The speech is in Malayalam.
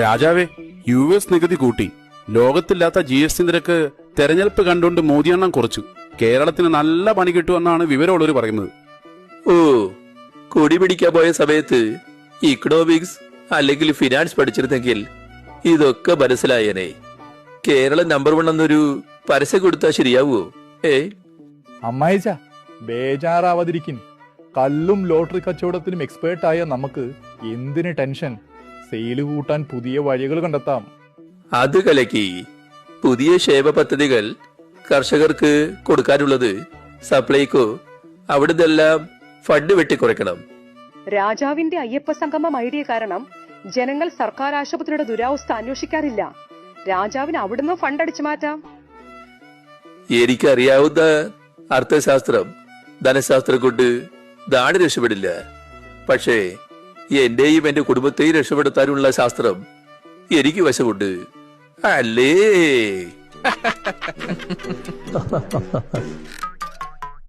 രാജാവേ, US നികുതി കൂട്ടി. ലോകത്തില്ലാത്ത GST നിരക്ക് തെരഞ്ഞെടുപ്പ് കണ്ടുകൊണ്ട് മോദിയെണ്ണം കുറച്ചു. കേരളത്തിന് നല്ല പണി കിട്ടുമെന്നാണ് വിവരമുള്ളവർ പറയുന്നത്. ഓ, കൊടി പിടിക്കാൻ പോയ സമയത്ത് ഇക്കണോമിക്സ് അല്ലെങ്കിൽ ഫിനാൻസ് പഠിച്ചിരുന്നെങ്കിൽ ഇതൊക്കെ മനസ്സിലായനെ. കേരളം നമ്പർ 1 എന്നൊരു പരസ്യം കൊടുത്താൽ ശരിയാവോ? അമ്മായിച്ച ബേജാറാവാതിരിക്കും. കല്ലും ലോട്ടറി കച്ചവടത്തിനും എക്സ്പേർട്ടായ നമുക്ക് എന്തിന് ടെൻഷൻ? സെയില് കൂട്ടാൻ പുതിയ വഴികൾ കണ്ടെത്താം. അത് കലക്കി. പുതിയ ക്ഷേമ പദ്ധതികൾ കർഷകർക്ക് കൊടുക്കാനുള്ളത് സപ്ലൈകോ അവിടുന്നെല്ലാം ഫണ്ട് വെട്ടിക്കുറയ്ക്കണം. രാജാവിന്റെ അയ്യപ്പ സംഗമം ഐഡിയ കാരണം ജനങ്ങൾ സർക്കാർ ആശുപത്രിയുടെ ദുരവസ്ഥ അന്വേഷിക്കാറില്ല. രാജാവിന് അവിടുന്ന് ഫണ്ട് അടിച്ചു മാറ്റാം. എനിക്കറിയാവുന്ന അർത്ഥശാസ്ത്രം ധനശാസ്ത്രം കൊണ്ട് നാട് രക്ഷപ്പെടില്ല. പക്ഷേ എന്റെയും എന്റെ കുടുംബത്തെയും രക്ഷപ്പെടുത്താനുള്ള ശാസ്ത്രം എനിക്ക് വശമുണ്ട്. അല്ലേ?